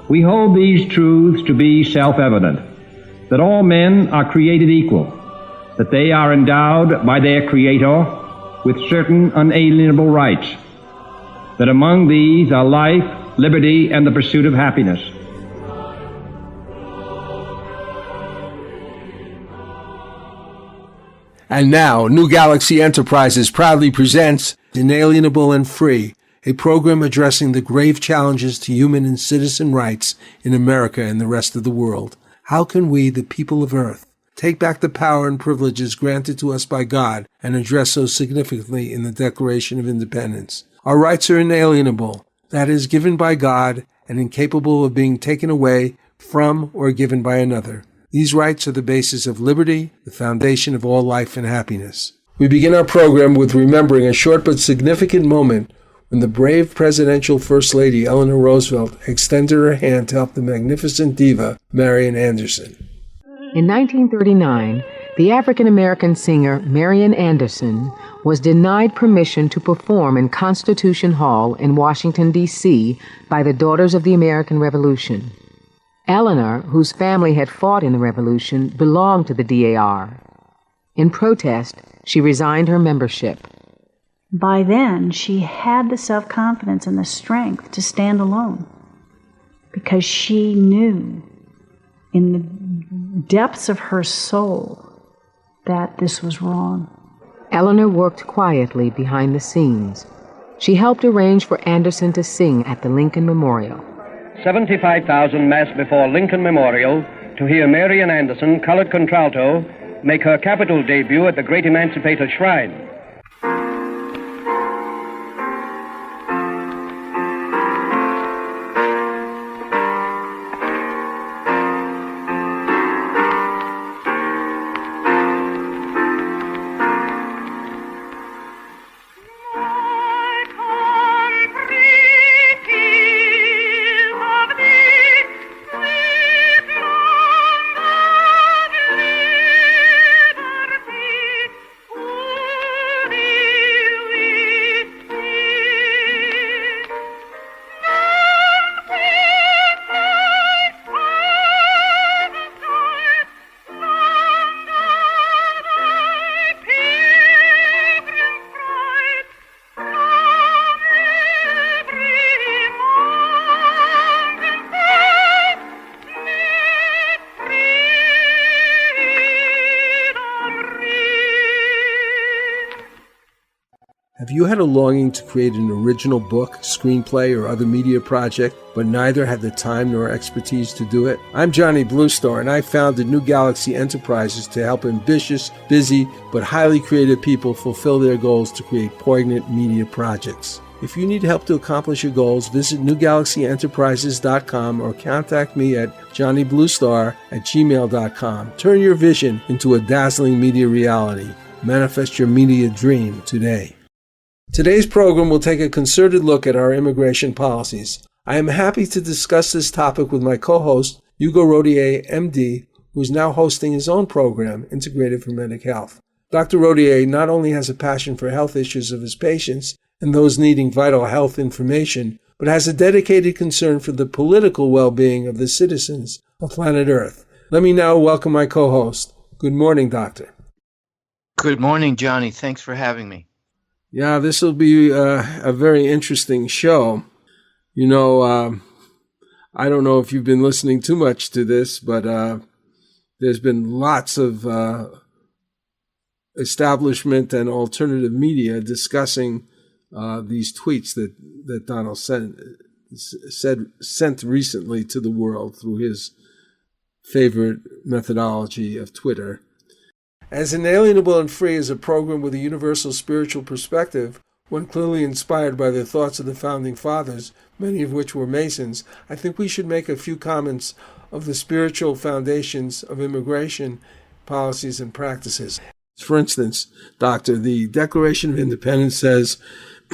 We hold these truths to be self-evident, that all men are created equal, that they are endowed by their Creator with certain unalienable rights, that among these are life, liberty, and the pursuit of happiness. And now, New Galaxy Enterprises proudly presents Inalienable and Free, a program addressing the grave challenges to human and citizen rights in America and the rest of the world. How can we, the people of Earth, take back the power and privileges granted to us by God and addressed so significantly in the Declaration of Independence? Our rights are inalienable, that is, given by God and incapable of being taken away from or given by another. These rights are the basis of liberty, the foundation of all life and happiness. We begin our program with remembering a short but significant moment when the brave presidential First Lady Eleanor Roosevelt extended her hand to help the magnificent diva Marian Anderson. In 1939, the African-American singer Marian Anderson was denied permission to perform in Constitution Hall in Washington, D.C. by the Daughters of the American Revolution. Eleanor, whose family had fought in the Revolution, belonged to the DAR. In protest, she resigned her membership. By then, she had the self-confidence and the strength to stand alone because she knew in the depths of her soul that this was wrong. Eleanor worked quietly behind the scenes. She helped arrange for Anderson to sing at the Lincoln Memorial. 75,000 massed before Lincoln Memorial to hear Marian Anderson, colored contralto, make her capital debut at the great Emancipator Shrine. Have you had a longing to create an original book, screenplay, or other media project, but neither had the time nor expertise to do it? I'm Johnny Blue Star, and I founded New Galaxy Enterprises to help ambitious, busy, but highly creative people fulfill their goals to create poignant media projects. If you need help to accomplish your goals, visit newgalaxyenterprises.com or contact me at johnnybluestar@gmail.com. Turn your vision into a dazzling media reality. Manifest your media dream today. Today's program will take a concerted look at our immigration policies. I am happy to discuss this topic with my co-host, Hugo Rodier, MD, who is now hosting his own program, Integrative for Medic Health. Dr. Rodier not only has a passion for health issues of his patients and those needing vital health information, but has a dedicated concern for the political well-being of the citizens of planet Earth. Let me now welcome my co-host. Good morning, Doctor. Good morning, Johnny. Thanks for having me. Yeah, this will be a very interesting show. You know, I don't know if you've been listening too much to this, but there's been lots of establishment and alternative media discussing these tweets that Donald sent recently to the world through his favorite methodology of Twitter. As Inalienable and Free is a program with a universal spiritual perspective, one clearly inspired by the thoughts of the Founding Fathers, many of which were Masons, I think we should make a few comments of the spiritual foundations of immigration policies and practices. For instance, Doctor, the Declaration of Independence says,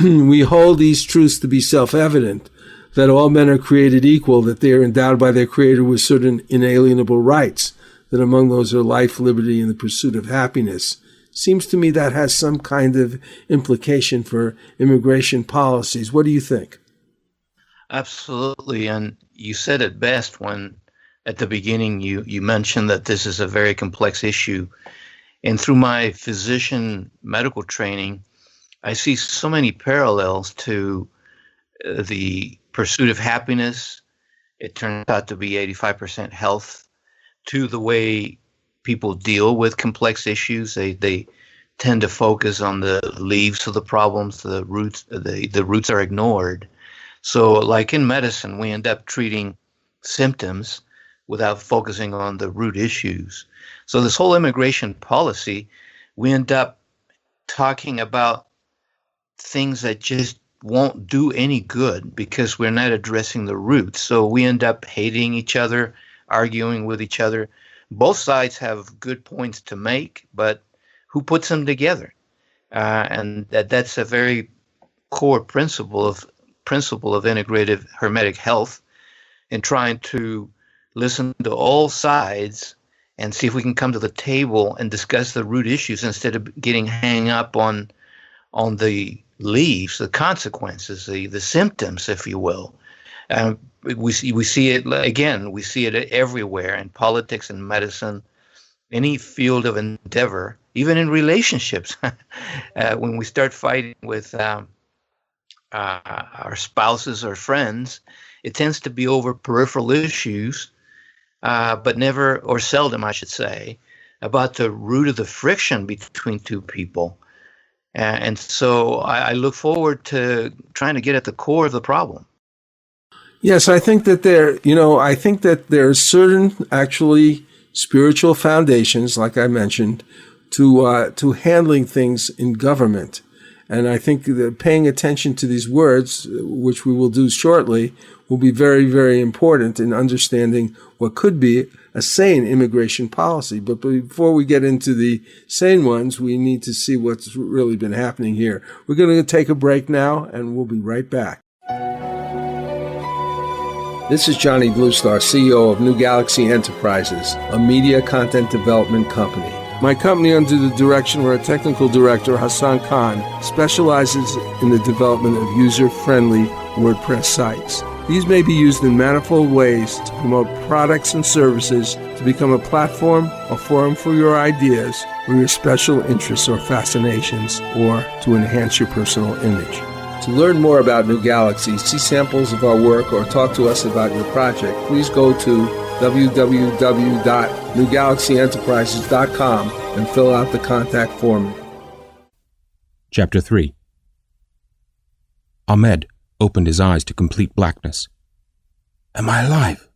we hold these truths to be self-evident, that all men are created equal, that they are endowed by their Creator with certain inalienable rights, that among those are life, liberty, and the pursuit of happiness. Seems to me that has some kind of implication for immigration policies. What do you think? Absolutely. And you said it best when at the beginning you mentioned that this is a very complex issue. And through my physician medical training, I see so many parallels to the pursuit of happiness. It turns out to be 85% health, to the way people deal with complex issues. They tend to focus on the leaves of the problems, the roots are ignored. So like in medicine, we end up treating symptoms without focusing on the root issues. So this whole immigration policy, we end up talking about things that just won't do any good because we're not addressing the roots. So we end up hating each other, arguing with each other. Both sides have good points to make, but who puts them together? And that's a very core principle of integrative hermetic health, in trying to listen to all sides and see if we can come to the table and discuss the root issues instead of getting hung up on the leaves, the consequences, the symptoms, if you will. We see it again. We see it everywhere in politics and medicine, any field of endeavor, even in relationships. When we start fighting with our spouses or friends, it tends to be over peripheral issues, but never, or seldom, I should say, about the root of the friction between two people. And so I look forward to trying to get at the core of the problem. Yes, I think that there are certain actually spiritual foundations, like I mentioned, to handling things in government. And I think that paying attention to these words, which we will do shortly, will be very, very important in understanding what could be a sane immigration policy. But before we get into the sane ones, we need to see what's really been happening here. We're going to take a break now, and we'll be right back. This is Johnny Blue Star, CEO of New Galaxy Enterprises, a media content development company. My company, under the direction of our technical director, Hassan Khan, specializes in the development of user-friendly WordPress sites. These may be used in manifold ways to promote products and services, to become a platform or forum for your ideas or your special interests or fascinations, or to enhance your personal image. To learn more about New Galaxy, see samples of our work, or talk to us about your project, please go to www.newgalaxyenterprises.com and fill out the contact form. Chapter 3. Ahmed opened his eyes to complete blackness. Am I alive?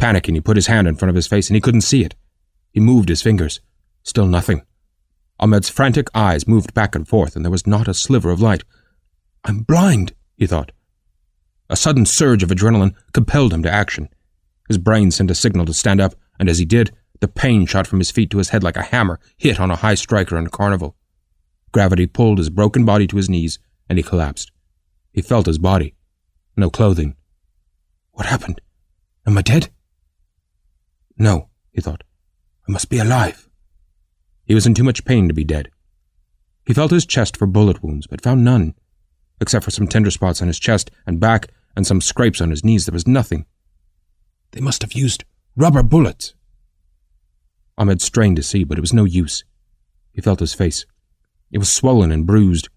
Panicking, he put his hand in front of his face and he couldn't see it. He moved his fingers. Still nothing. Ahmed's frantic eyes moved back and forth, and there was not a sliver of light. I'm blind, he thought. A sudden surge of adrenaline compelled him to action. His brain sent a signal to stand up, and as he did, the pain shot from his feet to his head like a hammer hit on a high striker in a carnival. Gravity pulled his broken body to his knees, and he collapsed. He felt his body. No clothing. What happened? Am I dead? No, he thought. I must be alive. He was in too much pain to be dead. He felt his chest for bullet wounds, but found none. Except for some tender spots on his chest and back and some scrapes on his knees, there was nothing. They must have used rubber bullets. Ahmed strained to see, but it was no use. He felt his face. It was swollen and bruised.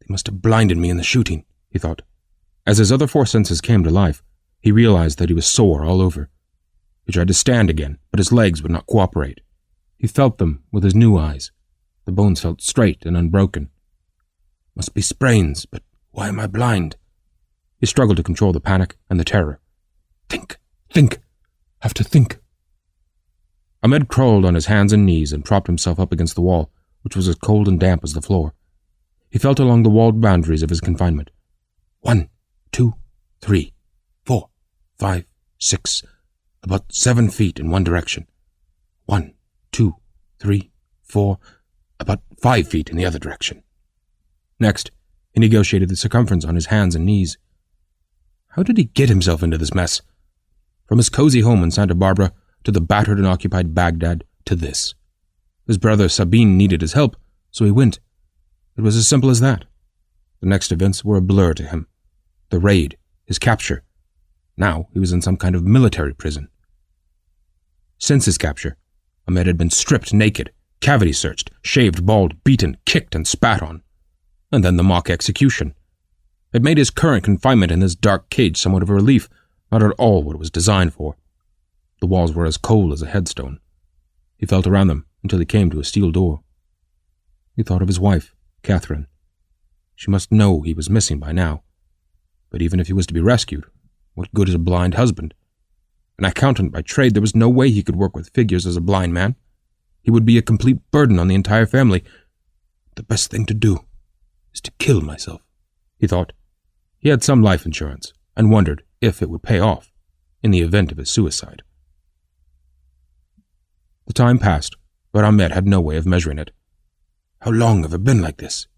They must have blinded me in the shooting, he thought. As his other four senses came to life, he realized that he was sore all over. He tried to stand again, but his legs would not cooperate. He felt them with his new eyes. The bones felt straight and unbroken. Must be sprains, but why am I blind? He struggled to control the panic and the terror. Think. Have to think. Ahmed crawled on his hands and knees and propped himself up against the wall, which was as cold and damp as the floor. He felt along the walled boundaries of his confinement. 1, 2, 3, 4, 5, 6, about 7 feet in one direction. 1, 2, 3, 4, about 5 feet in the other direction. Next, he negotiated the circumference on his hands and knees. How did he get himself into this mess? From his cozy home in Santa Barbara, to the battered and occupied Baghdad, to this. His brother Sabine needed his help, so he went. It was as simple as that. The next events were a blur to him. The raid, his capture. Now he was in some kind of military prison. Since his capture, Ahmed had been stripped naked, cavity searched, shaved bald, beaten, kicked, and spat on. And then the mock execution. It made his current confinement in this dark cage somewhat of a relief, not at all what it was designed for. The walls were as cold as a headstone. He felt around them until he came to a steel door. He thought of his wife, Catherine. She must know he was missing by now. But even if he was to be rescued, what good is a blind husband? An accountant by trade, there was no way he could work with figures as a blind man. He would be a complete burden on the entire family. The best thing to do is to kill myself, he thought. He had some life insurance, and wondered if it would pay off in the event of his suicide. The time passed, but Ahmed had no way of measuring it. How long have I been like this?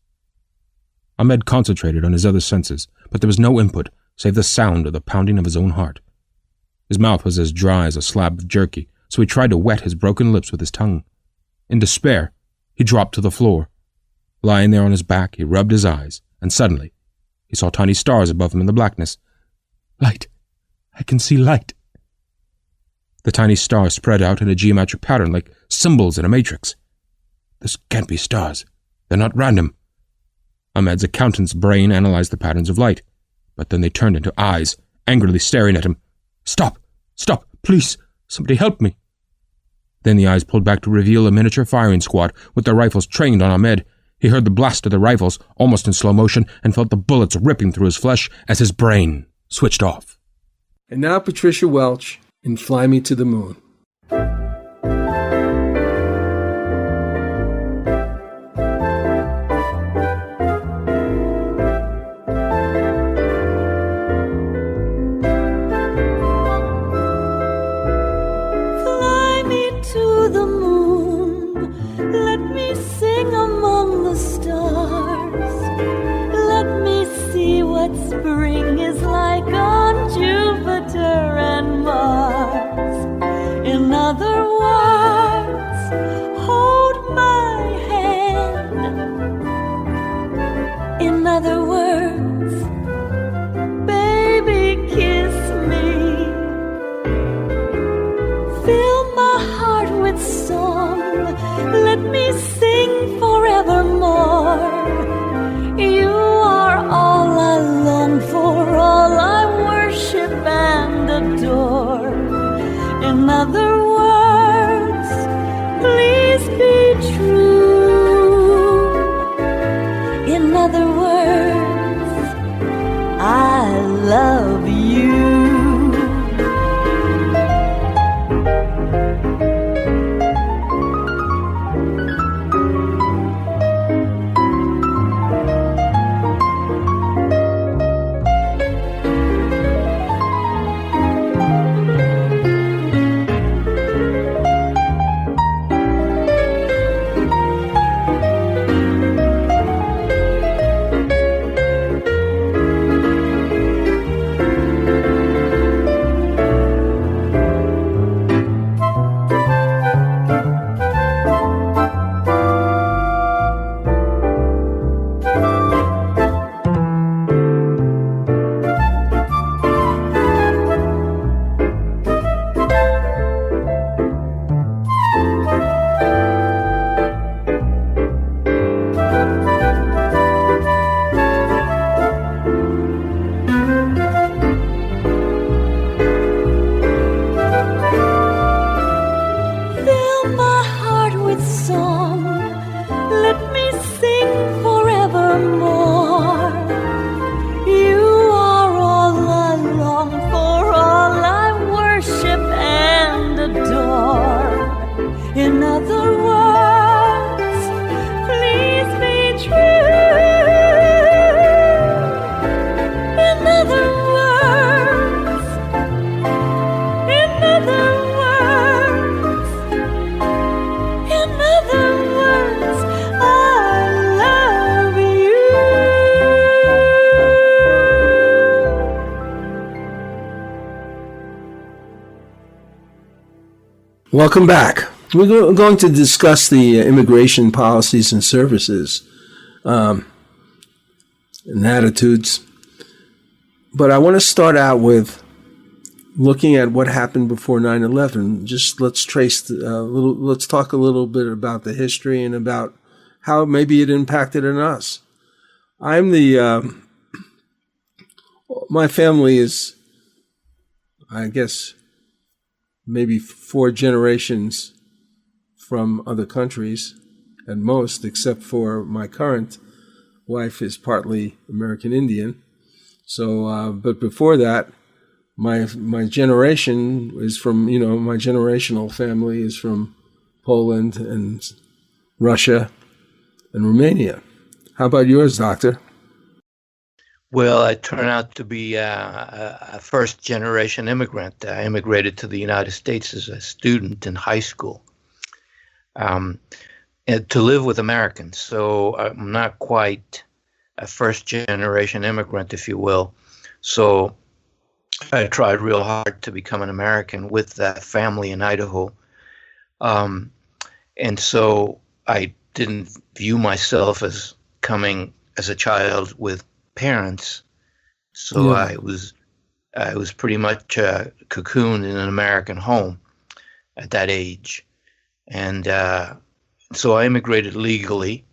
Ahmed concentrated on his other senses, but there was no input save the sound of the pounding of his own heart. His mouth was as dry as a slab of jerky, so he tried to wet his broken lips with his tongue. In despair, he dropped to the floor. Lying there on his back, he rubbed his eyes, and suddenly, he saw tiny stars above him in the blackness. Light! I can see light! The tiny stars spread out in a geometric pattern like symbols in a matrix. This can't be stars. They're not random. Ahmed's accountant's brain analyzed the patterns of light, but then they turned into eyes, angrily staring at him. Stop! Stop! Please! Somebody help me! Then the eyes pulled back to reveal a miniature firing squad with their rifles trained on Ahmed. He heard the blast of the rifles, almost in slow motion, and felt the bullets ripping through his flesh as his brain switched off. And now Patricia Welch in Fly Me to the Moon. Spring is like on Jupiter and Mars. In other words, hold my hand. In other words, baby, kiss me. Fill my heart with song. Let me sing forevermore. You are all I long for, all I worship and adore. In other words, please be true. In other words, I love you. In other words, please be true. In other words, in other words, in other words, I love you. Welcome back. We're going to discuss the immigration policies and services and attitudes. But I want to start out with looking at what happened before 9/11, just let's let's talk a little bit about the history and about how maybe it impacted on us. My family is, I guess, maybe 4 generations from other countries at most, except for my current wife is partly American Indian. So, but before that, my generation is from, my generational family is from Poland and Russia and Romania. How about yours, Doctor? Well, I turned out to be a first-generation immigrant. I immigrated to the United States as a student in high school and to live with Americans. So I'm not quite a first-generation immigrant, if you will. So I tried real hard to become an American with that family in Idaho. And so I didn't view myself as coming as a child with parents. So yeah. I was pretty much cocooned in an American home at that age. And so I immigrated legally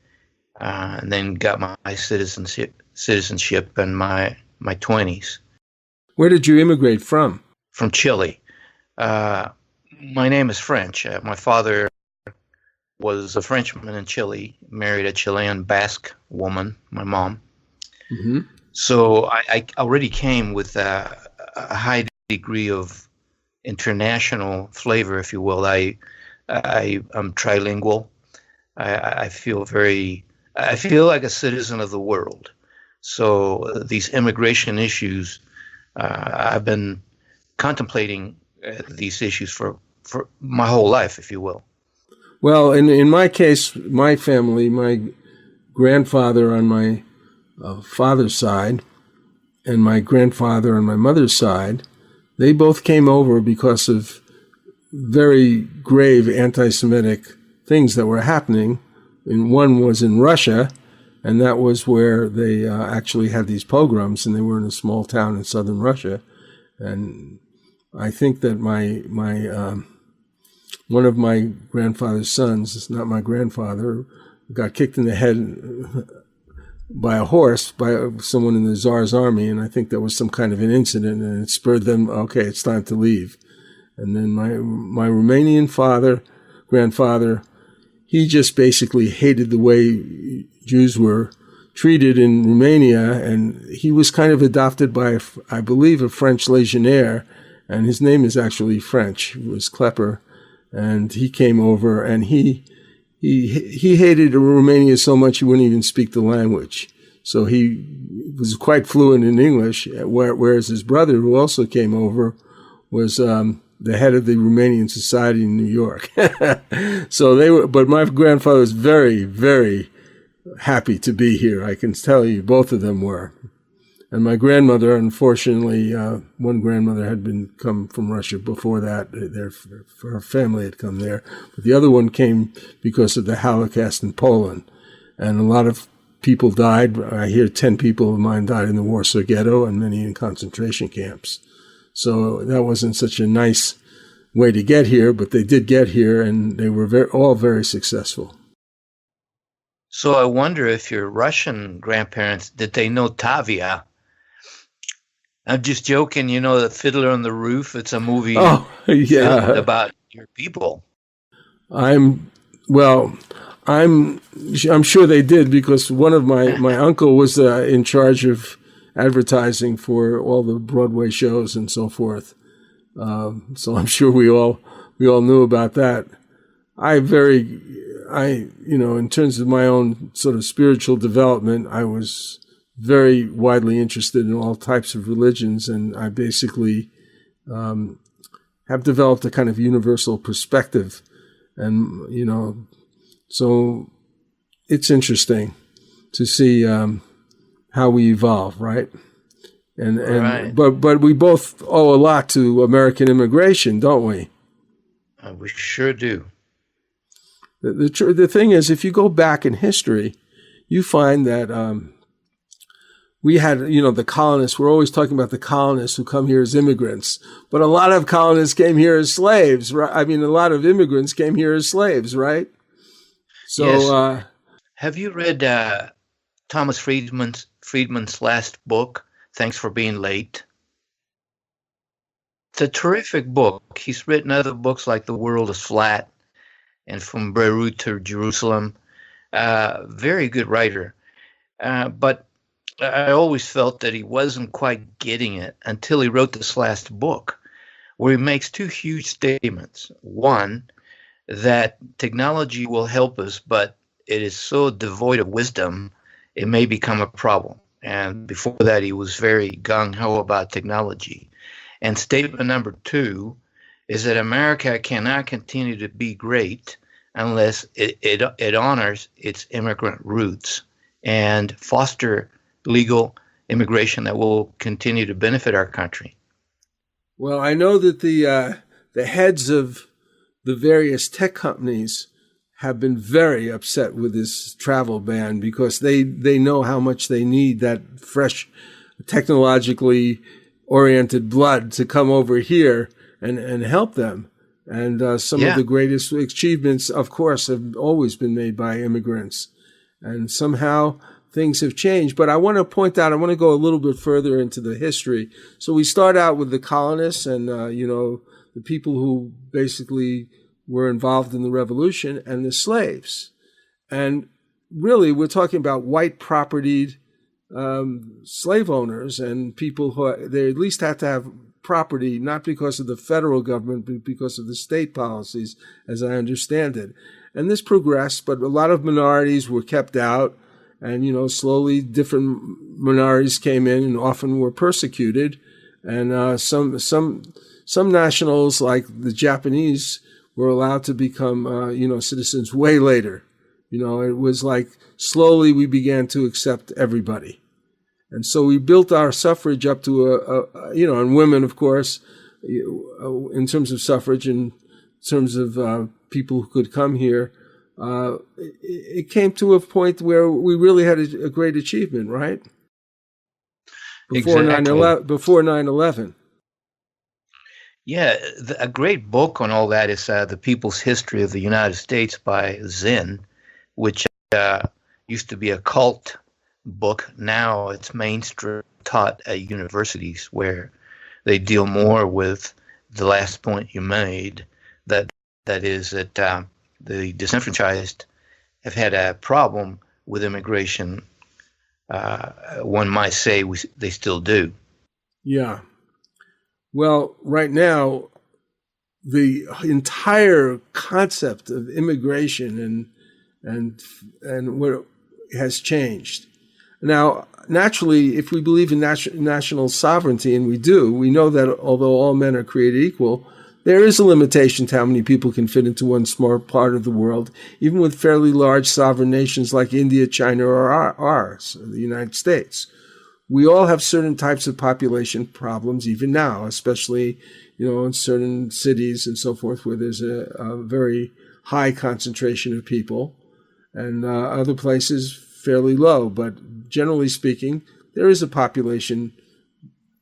and then got my citizenship in my 20s. Where did you immigrate from? From Chile. My name is French. My father was a Frenchman in Chile, married a Chilean Basque woman, my mom. Mm-hmm. So I already came with a high degree of international flavor, if you will. I'm trilingual. I feel like a citizen of the world. So these immigration issues, I've been contemplating these issues for my whole life, if you will. Well, in my case, my family, my grandfather on my father's side and my grandfather on my mother's side, they both came over because of very grave anti-Semitic things that were happening. And one was in Russia, and that was where they actually had these pogroms, and they were in a small town in southern Russia. And I think that my one of my grandfather's sons, it's not my grandfather, got kicked in the head by a horse by someone in the Tsar's army, and I think that was some kind of an incident, and it spurred them, okay, it's time to leave. And then my Romanian grandfather, he just basically hated the way Jews were treated in Romania, and he was kind of adopted by, I believe, a French legionnaire, and his name is actually French. It was Klepper, and he came over, and he hated Romania so much he wouldn't even speak the language. So he was quite fluent in English, whereas his brother, who also came over, was the head of the Romanian Society in New York. So but my grandfather was very, very happy to be here. I can tell you, both of them were. And my grandmother, unfortunately, one grandmother had come from Russia before that. Her family had come there. But the other one came because of the Holocaust in Poland. And a lot of people died. I hear 10 people of mine died in the Warsaw Ghetto and many in concentration camps. So that wasn't such a nice way to get here, but they did get here, and they were all very successful. So I wonder if your Russian grandparents, did they know Tavia? I'm just joking, the Fiddler on the Roof. It's a movie about your people. I'm sure they did, because one of my uncle was in charge of advertising for all the Broadway shows and so forth. So I'm sure we all knew about that. In terms of my own sort of spiritual development, I was very widely interested in all types of religions, and I basically have developed a kind of universal perspective. And, so it's interesting to see how we evolve, right? Right. But we both owe a lot to American immigration, don't we? We sure do. The thing is, if you go back in history, you find that we had, the colonists. We're always talking about the colonists who come here as immigrants, but a lot of colonists came here as slaves, right? I mean, a lot of immigrants came here as slaves, right? So, yes. Have you read Thomas Friedman's last book, Thanks for Being Late? It's a terrific book. He's written other books like The World is Flat and From Beirut to Jerusalem. Very good writer. But I always felt that he wasn't quite getting it until he wrote this last book, where he makes two huge statements. One, that technology will help us, but it is so devoid of wisdom, it may become a problem. And before that, he was very gung-ho about technology. And statement number two is that America cannot continue to be great unless it honors its immigrant roots and foster legal immigration that will continue to benefit our country. Well, I know that the heads of the various tech companies have been very upset with this travel ban because they know how much they need that fresh, technologically oriented blood to come over here and help them. And some of the greatest achievements, of course, have always been made by immigrants. And somehow things have changed. But I want to point out, I want to go a little bit further into the history. So we start out with the colonists and, the people who basically were involved in the revolution and the slaves. And really, we're talking about white propertied slave owners and people who they at least had to have property, not because of the federal government, but because of the state policies, as I understand it. And this progressed, but a lot of minorities were kept out. And, slowly different minorities came in and often were persecuted. And some nationals, like the Japanese, were allowed to become, citizens way later. It was like slowly we began to accept everybody. And so we built our suffrage up to and women, of course, in terms of suffrage, in terms of people who could come here. It came to a point where we really had a great achievement, right? Before 9/11. Yeah, a great book on all that is The People's History of the United States by Zinn, which used to be a cult book. Now it's mainstream, taught at universities, where they deal more with the last point you made, that is that the disenfranchised have had a problem with immigration. One might say they still do. Yeah. Well, right now, the entire concept of immigration and what has changed. Now, naturally, if we believe in national sovereignty, and we do, we know that although all men are created equal, there is a limitation to how many people can fit into one small part of the world, even with fairly large sovereign nations like India, China, or ours, the United States. We all have certain types of population problems, even now, especially, in certain cities and so forth, where there's a very high concentration of people, and other places fairly low. But generally speaking, there is a population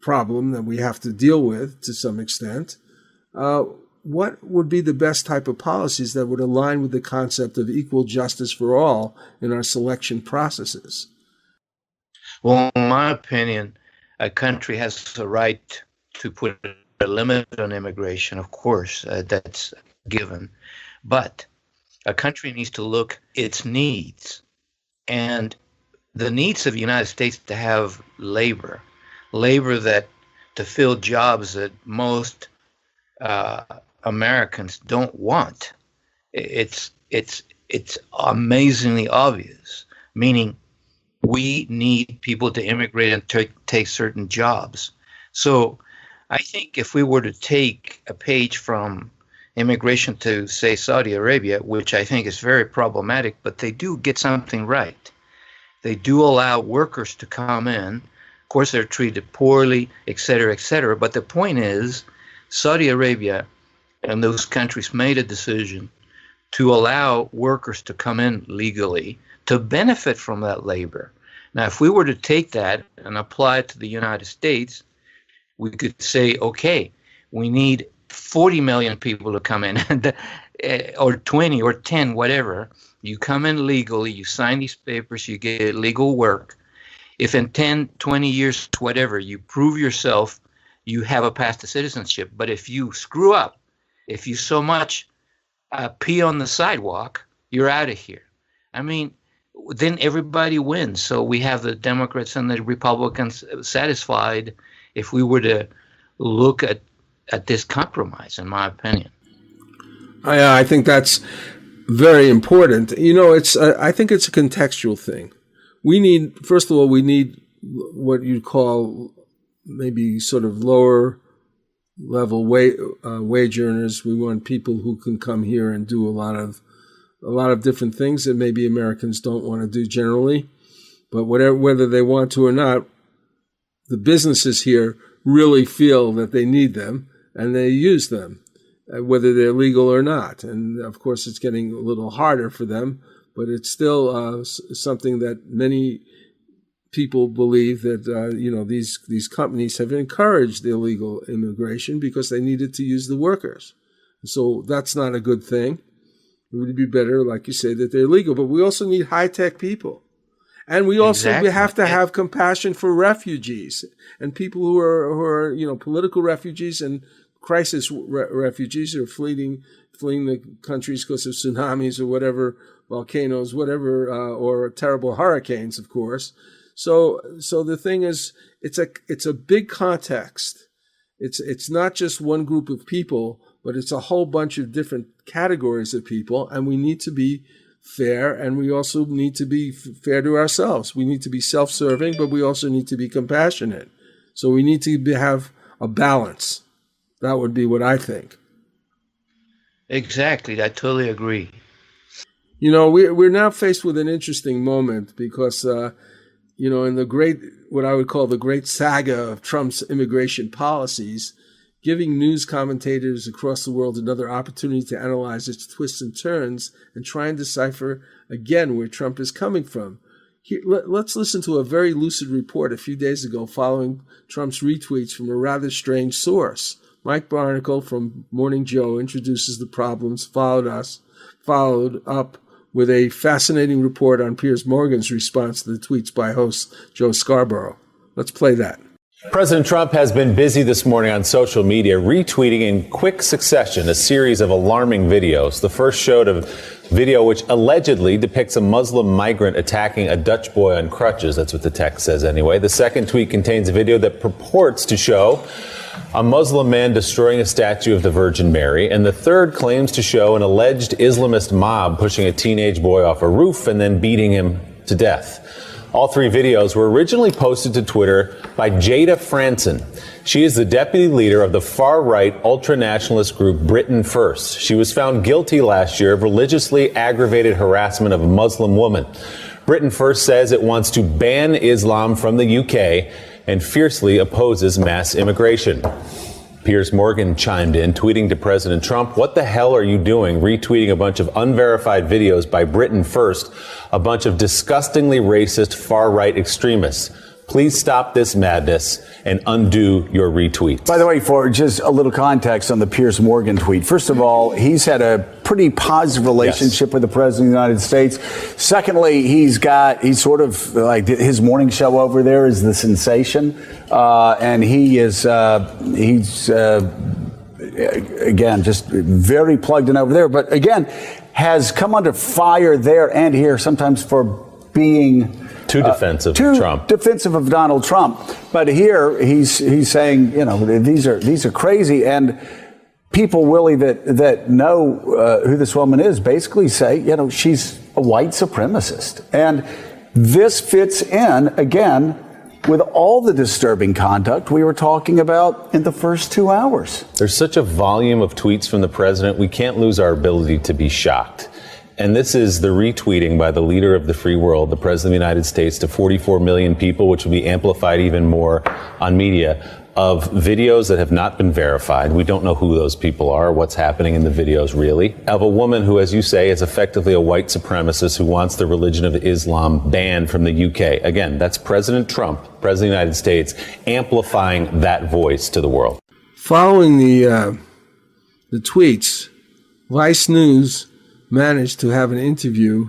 problem that we have to deal with to some extent. What would be the best type of policies that would align with the concept of equal justice for all in our selection processes? Well, in my opinion, a country has the right to put a limit on immigration, of course, that's given. But a country needs to look at its needs. And the needs of the United States to have labor that to fill jobs that most Americans don't want. It's amazingly obvious, meaning we need people to immigrate and take certain jobs. So I think if we were to take a page from immigration to, say, Saudi Arabia, which I think is very problematic, but they do get something right. They do allow workers to come in. Of course, they're treated poorly, et cetera, but the point is, Saudi Arabia and those countries made a decision to allow workers to come in legally to benefit from that labor. Now, if we were to take that and apply it to the United States, we could say, okay, we need 40 million people to come in, or 20 or 10, whatever. You come in legally, you sign these papers, you get legal work. If in 10, 20 years, whatever, you prove yourself, you have a path to citizenship. But if you screw up, if you so much pee on the sidewalk, you're out of here. I mean, then everybody wins. So we have the Democrats and the Republicans satisfied if we were to look at this compromise, in my opinion. I think that's very important. You know, I think it's a contextual thing. First of all, we need what you'd call maybe sort of lower level wage earners. We want people who can come here and do a lot of different things that maybe Americans don't want to do generally. But whether they want to or not, the businesses here really feel that they need them and they use them, whether they're legal or not. And of course, it's getting a little harder for them, but it's still something that many people believe that these companies have encouraged illegal immigration because they needed to use the workers. So that's not a good thing. It would be better, like you say, that they're legal. But we also need high-tech people. And we have to have compassion for refugees and people who are political refugees and crisis refugees who are fleeing the countries because of tsunamis or whatever, volcanoes, whatever, or terrible hurricanes, of course. So the thing is, it's a big context. It's not just one group of people, but it's a whole bunch of different categories of people, and we need to be fair, and we also need to be fair to ourselves. We need to be self-serving, but we also need to be compassionate. So we need to have a balance. That would be what I think. Exactly. I totally agree. You know, we're now faced with an interesting moment because, in what I would call the great saga of Trump's immigration policies, giving news commentators across the world another opportunity to analyze its twists and turns and try and decipher again where Trump is coming from. Let's listen to a very lucid report a few days ago following Trump's retweets from a rather strange source. Mike Barnacle from Morning Joe introduces the problems, followed up with a fascinating report on Piers Morgan's response to the tweets by host Joe Scarborough. Let's play that. President Trump has been busy this morning on social media, retweeting in quick succession a series of alarming videos. The first showed a video which allegedly depicts a Muslim migrant attacking a Dutch boy on crutches. That's what the text says anyway. The second tweet contains a video that purports to show a Muslim man destroying a statue of the Virgin Mary. And the third claims to show an alleged Islamist mob pushing a teenage boy off a roof and then beating him to death. All three videos were originally posted to Twitter by Jada Franson. She is the deputy leader of the far-right ultra-nationalist group Britain First. She was found guilty last year of religiously aggravated harassment of a Muslim woman. Britain First says it wants to ban Islam from the UK and fiercely opposes mass immigration. Piers Morgan chimed in, tweeting to President Trump, "What the hell are you doing retweeting a bunch of unverified videos by Britain First, a bunch of disgustingly racist far-right extremists? Please stop this madness and undo your retweet." By the way, for just a little context on the Piers Morgan tweet, first of all, he's had a pretty positive relationship with the President of the United States. Secondly, he's sort of like his morning show over there is the sensation. And he's again, just very plugged in over there. But again, has come under fire there and here, sometimes for being too defensive of Trump. Defensive of Donald Trump. But here he's saying, these are crazy. And people, Willie, that know who this woman is basically say, she's a white supremacist. And this fits in, again, with all the disturbing conduct we were talking about in the first 2 hours. There's such a volume of tweets from the president, we can't lose our ability to be shocked. And this is the retweeting by the leader of the free world, the President of the United States, to 44 million people, which will be amplified even more on media, of videos that have not been verified. We don't know who those people are, what's happening in the videos really, of a woman who, as you say, is effectively a white supremacist who wants the religion of Islam banned from the UK. Again, that's President Trump, President of the United States, amplifying that voice to the world. Following the tweets, Vice News managed to have an interview,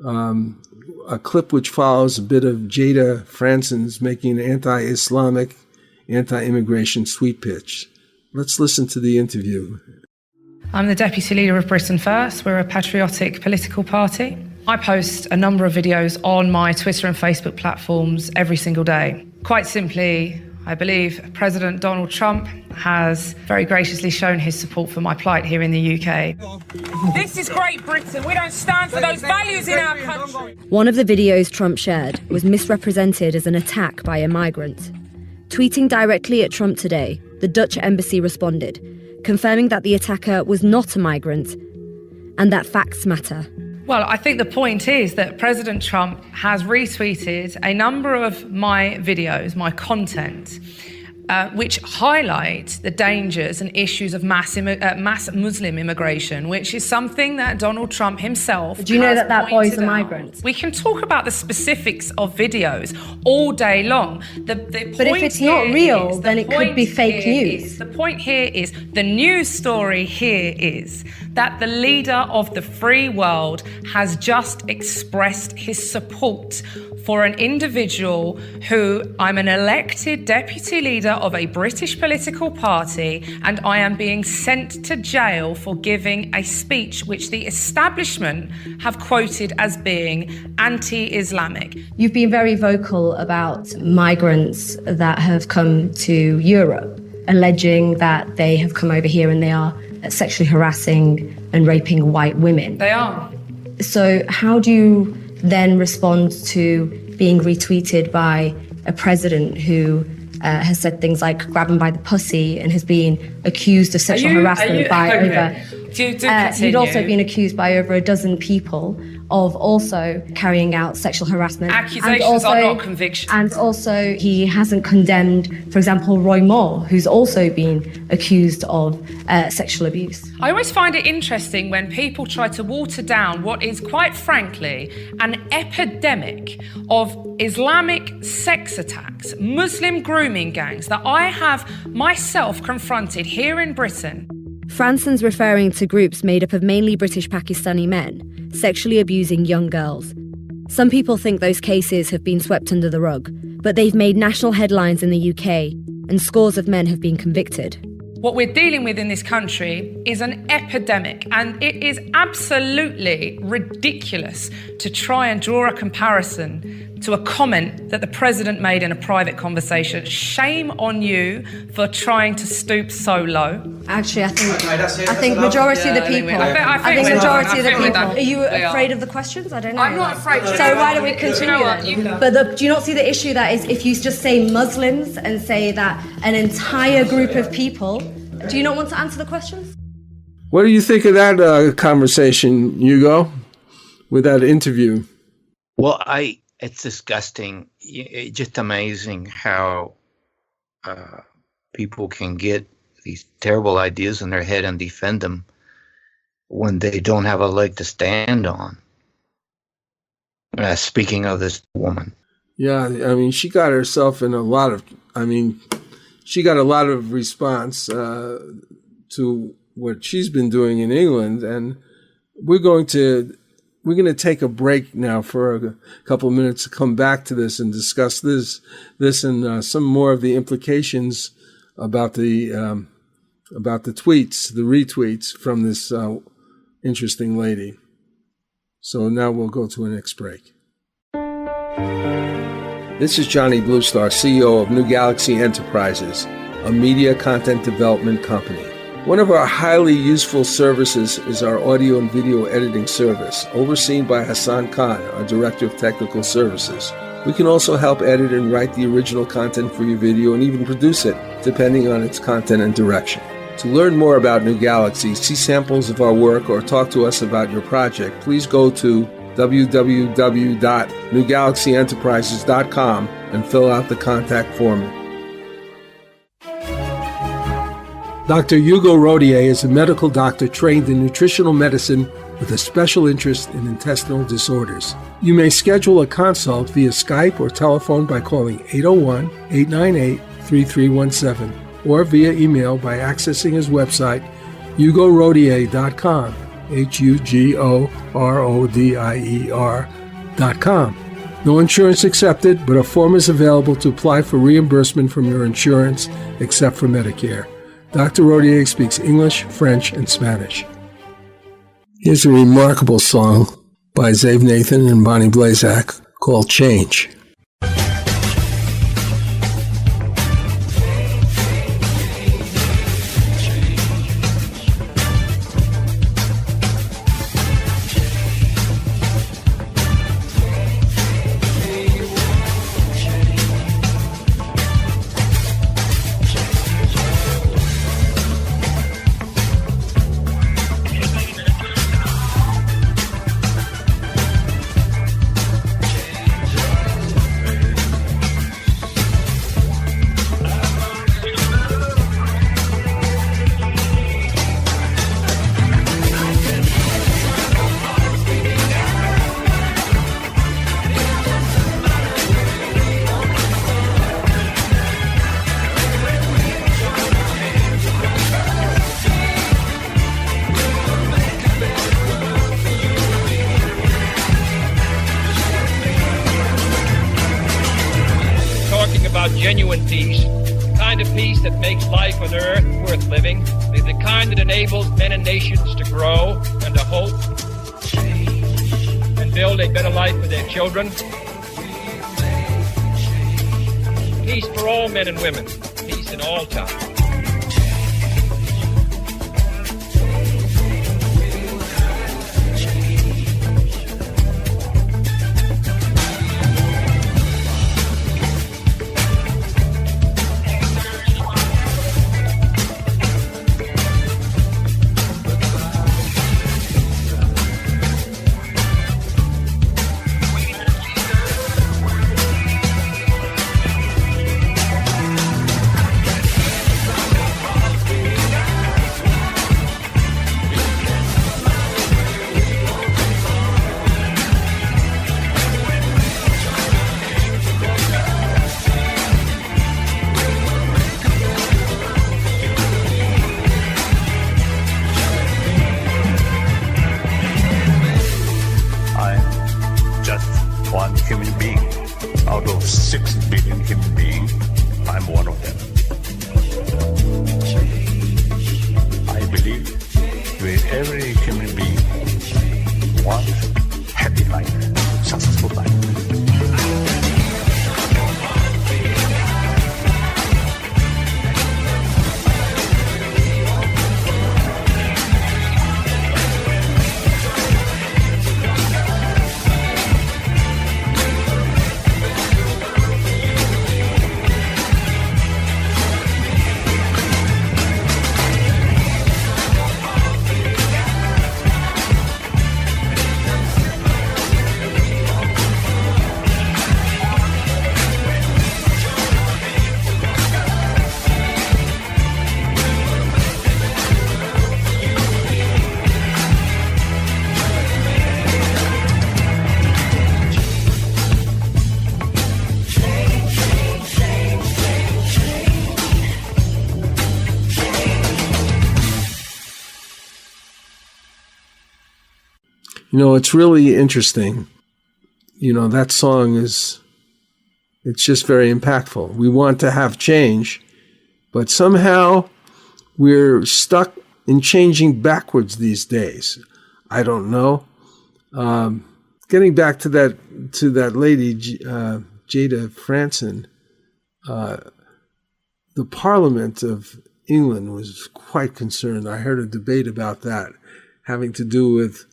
a clip which follows a bit of Jada Franson's making an anti-Islamic, anti-immigration sweet pitch. Let's listen to the interview. I'm the Deputy Leader of Britain First. We're a patriotic political party. I post a number of videos on my Twitter and Facebook platforms every single day. Quite simply, I believe President Donald Trump has very graciously shown his support for my plight here in the UK. This is Great Britain. We don't stand for those values in our country. One of the videos Trump shared was misrepresented as an attack by a migrant. Tweeting directly at Trump today, the Dutch embassy responded, confirming that the attacker was not a migrant and that facts matter. Well, I think the point is that President Trump has retweeted a number of my videos, my content, which highlight the dangers and issues of mass Muslim immigration, which is something that Donald Trump himself Do you know has that that boy's a pointed out. migrant? We can talk about the specifics of videos all day long. But if it's not real, then it could be fake news. The point here is, the news story here is that the leader of the free world has just expressed his support for an individual who, I'm an elected deputy leader of a British political party, and I am being sent to jail for giving a speech which the establishment have quoted as being anti-Islamic. You've been very vocal about migrants that have come to Europe, alleging that they have come over here and they are sexually harassing and raping white women. They are. So how do you then respond to being retweeted by a president who has said things like grab him by the pussy and has been accused of sexual harassment by over... He'd also been accused by over a dozen people of also carrying out sexual harassment. Accusations are not convictions. And also he hasn't condemned, for example, Roy Moore, who's also been accused of sexual abuse. I always find it interesting when people try to water down what is, quite frankly, an epidemic of Islamic sex attacks, Muslim grooming gangs that I have myself confronted here in Britain. Franson's referring to groups made up of mainly British Pakistani men sexually abusing young girls. Some people think those cases have been swept under the rug, but they've made national headlines in the UK, and scores of men have been convicted. What we're dealing with in this country is an epidemic, and it is absolutely ridiculous to try and draw a comparison to a comment that the president made in a private conversation. Shame on you for trying to stoop so low. Actually, I think majority of the people. I think majority of the people. Are you afraid of the questions? I don't know. I'm not afraid. So why don't we continue then? But do you not see the issue that is if you just say Muslims and say that an entire group of people, do you not want to answer the questions? What do you think of that conversation, Hugo, with that interview? Well, it's disgusting. It's just amazing how people can get these terrible ideas in their head and defend them when they don't have a leg to stand on. Speaking of this woman. Yeah, I mean, she got herself in a lot of, she got a lot of response to what she's been doing in England. And we're going to take a break now for a couple of minutes to come back to this and discuss this and some more of the implications about the tweets, the retweets from this interesting lady. So now we'll go to a next break. This is Johnny Blue Star, CEO of New Galaxy Enterprises, a media content development company. One of our highly useful services is our audio and video editing service, overseen by Hassan Khan, our Director of Technical Services. We can also help edit and write the original content for your video and even produce it, depending on its content and direction. To learn more about New Galaxy, see samples of our work, or talk to us about your project, please go to www.newgalaxyenterprises.com and fill out the contact form. Dr. Hugo Rodier is a medical doctor trained in nutritional medicine with a special interest in intestinal disorders. You may schedule a consult via Skype or telephone by calling 801-898-3317 or via email by accessing his website, hugorodier.com, HUGORODIER.com. No insurance accepted, but a form is available to apply for reimbursement from your insurance, except for Medicare. Dr. Rodier speaks English, French, and Spanish. Here's a remarkable song by Zave Nathan and Bonnie Blazak called Change. Genuine peace, the kind of peace that makes life on earth worth living, the kind that enables men and nations to grow and to hope and build a better life for their children. Peace for all men and women, peace in all time. You know, it's really interesting. You know, that song it's just very impactful. We want to have change, but somehow we're stuck in changing backwards these days. I don't know. Getting back to that lady, Jada Franson, the Parliament of England was quite concerned. I heard a debate about that, having to do with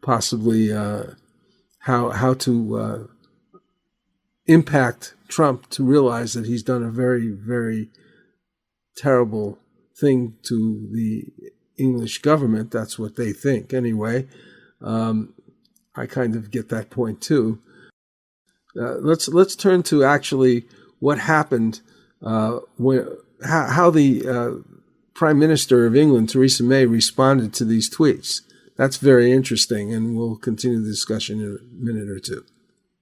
possibly how to impact Trump to realize that he's done a very, very terrible thing to the English government. That's what they think anyway. I kind of get that point too. Let's turn to actually what happened how the Prime Minister of England, Theresa May, responded to these tweets. That's very interesting, and we'll continue the discussion in a minute or two.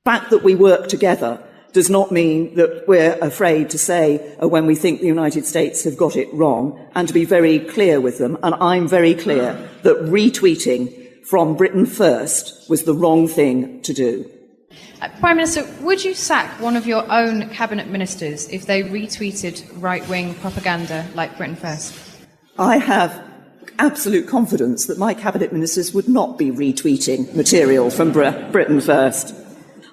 The fact that we work together does not mean that we're afraid to say when we think the United States have got it wrong, and to be very clear with them. And I'm very clear that retweeting from Britain First was the wrong thing to do. Prime Minister, would you sack one of your own cabinet ministers if they retweeted right-wing propaganda like Britain First? I have absolute confidence that my cabinet ministers would not be retweeting material from Britain First.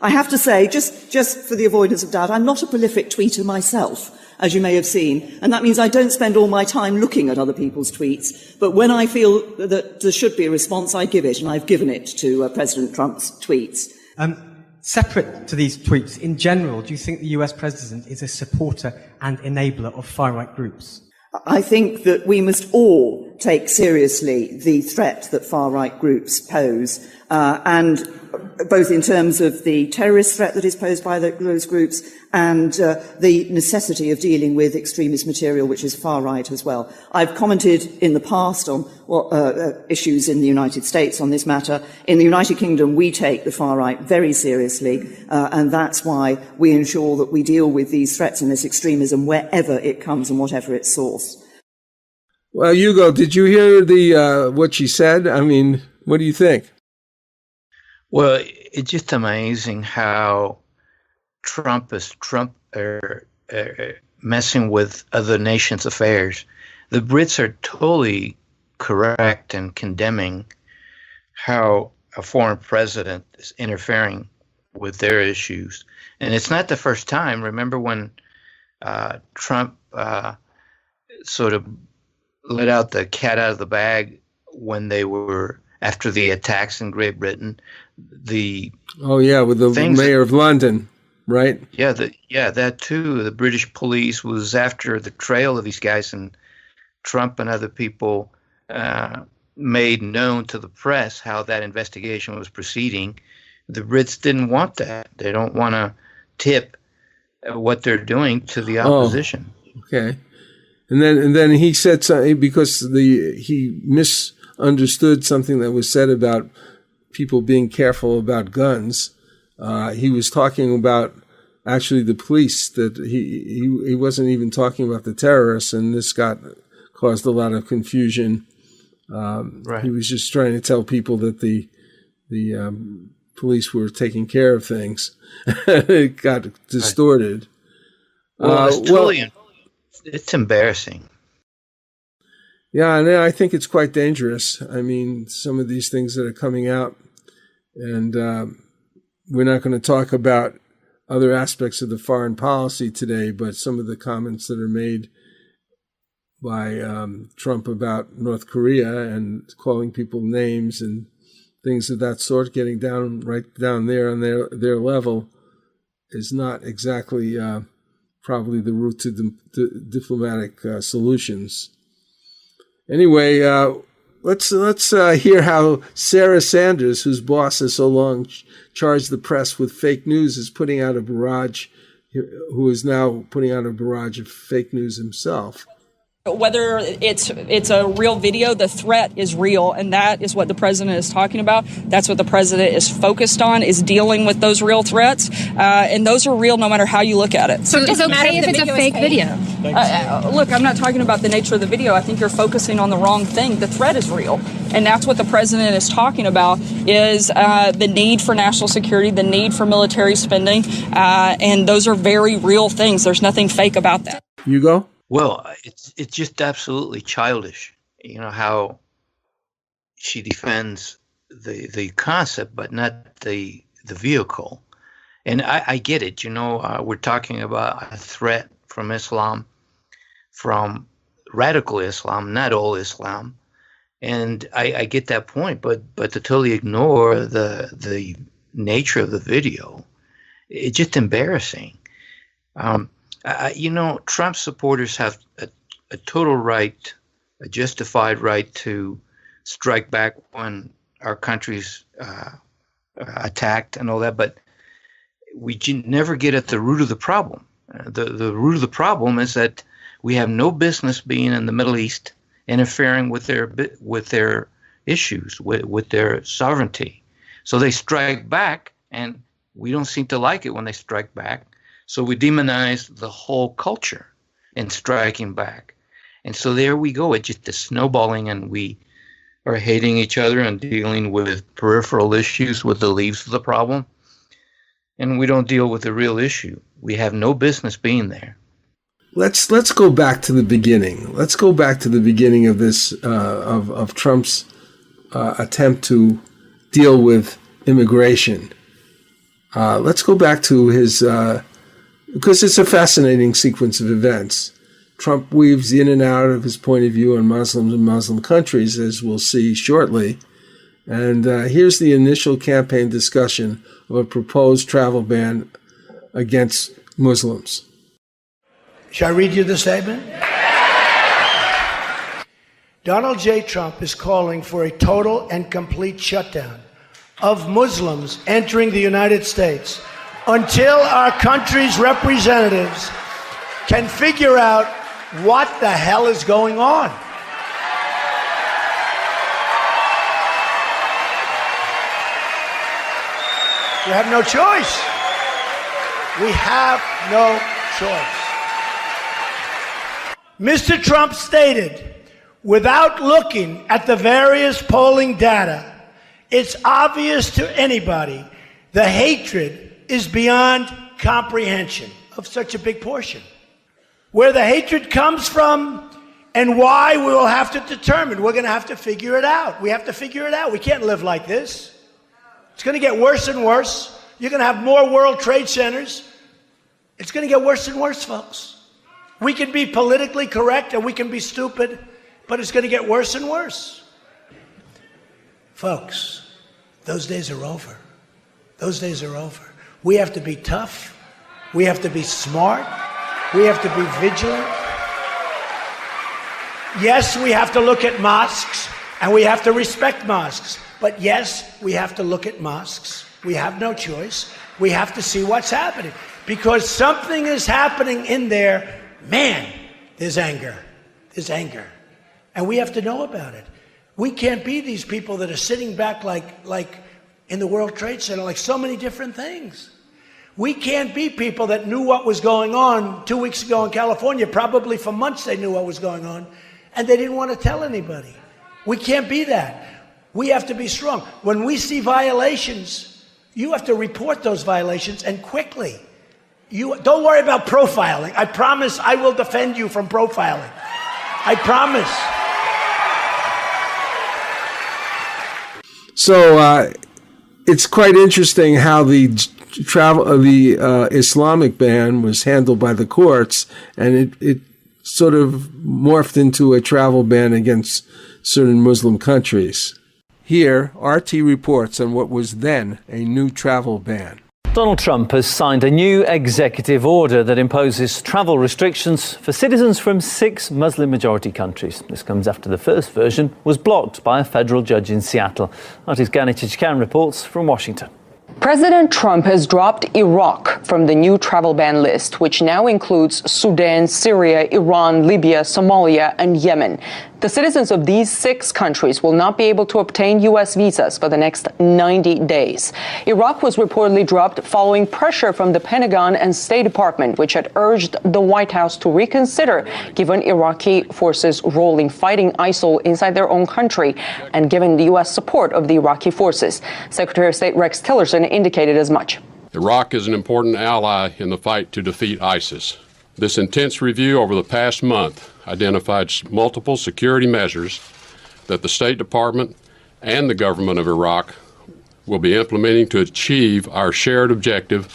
I have to say, just for the avoidance of doubt, I'm not a prolific tweeter myself, as you may have seen, and that means I don't spend all my time looking at other people's tweets. But when I feel that there should be a response, I give it, and I've given it to President Trump's tweets. Separate to these tweets, in general, do you think the US president is a supporter and enabler of far-right groups? I think that we must all take seriously the threat that far-right groups pose, and both in terms of the terrorist threat that is posed by those groups and the necessity of dealing with extremist material, which is far-right as well. I've commented in the past on issues in the United States on this matter. In the United Kingdom, we take the far-right very seriously, and that's why we ensure that we deal with these threats and this extremism wherever it comes and whatever its source. Well, Hugo, did you hear the what she said? I mean, what do you think? Well, it's just amazing how Trump is messing with other nations' affairs. The Brits are totally correct in condemning how a foreign president is interfering with their issues. And it's not the first time. Remember when Trump sort of let out the cat out of the bag when they were, after the attacks in Great Britain, with the mayor of London, right? Yeah, that too. The British police was after the trail of these guys, and Trump and other people made known to the press how that investigation was proceeding. The Brits didn't want that. They don't want to tip what they're doing to the opposition. Okay. And then he said something because he misunderstood something that was said about people being careful about guns. He was talking about actually the police, that he wasn't even talking about the terrorists, and this caused a lot of confusion. Right. He was just trying to tell people that the police were taking care of things. It got distorted. Well, it's embarrassing. Yeah, and I think it's quite dangerous. I mean, some of these things that are coming out, and we're not going to talk about other aspects of the foreign policy today, but some of the comments that are made by Trump about North Korea and calling people names and things of that sort, getting right down there on their level, is not exactly probably the route to diplomatic solutions. Anyway, let's hear how Sarah Sanders, whose boss has so long charged the press with fake news, is putting out a barrage, who is now putting out a barrage of fake news himself. Whether it's a real video, the threat is real, and that is what the president is talking about. That's what the president is focused on, is dealing with those real threats, and those are real no matter how you look at it. So it's okay if it's a fake video? Look, I'm not talking about the nature of the video. I think you're focusing on the wrong thing. The threat is real, and that's what the president is talking about, is the need for national security, the need for military spending, and those are very real things. There's nothing fake about that. Hugo? Well, it's just absolutely childish, you know, how she defends the concept, but not the vehicle. And I get it, you know, we're talking about a threat from Islam, from radical Islam, not all Islam. And I get that point, but to totally ignore the nature of the video, it's just embarrassing. You know, Trump supporters have a total right, a justified right to strike back when our country's attacked and all that, but we never get at the root of the problem. The root of the problem is that We have no business being in the Middle East, interfering with their issues, with their sovereignty. So they strike back, and we don't seem to like it when they strike back. So we demonize the whole culture in striking back. And so there we go. It's just snowballing, and we are hating each other and dealing with peripheral issues with the leaves of the problem. And we don't deal with the real issue. We have no business being there. Let's go back to the beginning. Let's go back to the beginning of this of Trump's attempt to deal with immigration. Let's go back to his because it's a fascinating sequence of events. Trump weaves in and out of his point of view on Muslims and Muslim countries, as we'll see shortly. And here's the initial campaign discussion of a proposed travel ban against Muslims. Shall I read you the statement? Donald J. Trump is calling for a total and complete shutdown of Muslims entering the United States until our country's representatives can figure out what the hell is going on. We have no choice. We have no choice. Mr. Trump stated, without looking at the various polling data, it's obvious to anybody the hatred is beyond comprehension of such a big portion. Where the hatred comes from and why, we will have to determine. We're going to have to figure it out. We have to figure it out. We can't live like this. It's going to get worse and worse. You're going to have more World Trade Centers. It's going to get worse and worse, folks. We can be politically correct and we can be stupid, but it's going to get worse and worse. Folks, those days are over. Those days are over. We have to be tough. We have to be smart. We have to be vigilant. Yes, we have to look at mosques, and we have to respect mosques. But yes, we have to look at mosques. We have no choice. We have to see what's happening. Because something is happening in there. Man, there's anger. There's anger. And we have to know about it. We can't be these people that are sitting back like in the World Trade Center, like so many different things. We can't be people that knew what was going on 2 weeks ago in California. Probably for months they knew what was going on, and they didn't want to tell anybody. We can't be that. We have to be strong. When we see violations, you have to report those violations, and quickly. You don't worry about profiling. I promise I will defend you from profiling. I promise. So it's quite interesting how the Islamic ban was handled by the courts, and it sort of morphed into a travel ban against certain Muslim countries. Here, RT reports on what was then a new travel ban. Donald Trump has signed a new executive order that imposes travel restrictions for citizens from 6 Muslim-majority countries. This comes after the first version was blocked by a federal judge in Seattle. RT's Gani Chichkan reports from Washington. President Trump has dropped Iraq from the new travel ban list, which now includes Sudan, Syria, Iran, Libya, Somalia, and Yemen. The citizens of these 6 countries will not be able to obtain U.S. visas for the next 90 days. Iraq was reportedly dropped following pressure from the Pentagon and State Department, which had urged the White House to reconsider, given Iraqi forces' role in fighting ISIL inside their own country, and given the U.S. support of the Iraqi forces. Secretary of State Rex Tillerson indicated as much. Iraq is an important ally in the fight to defeat ISIS. This intense review over the past month identified multiple security measures that the State Department and the government of Iraq will be implementing to achieve our shared objective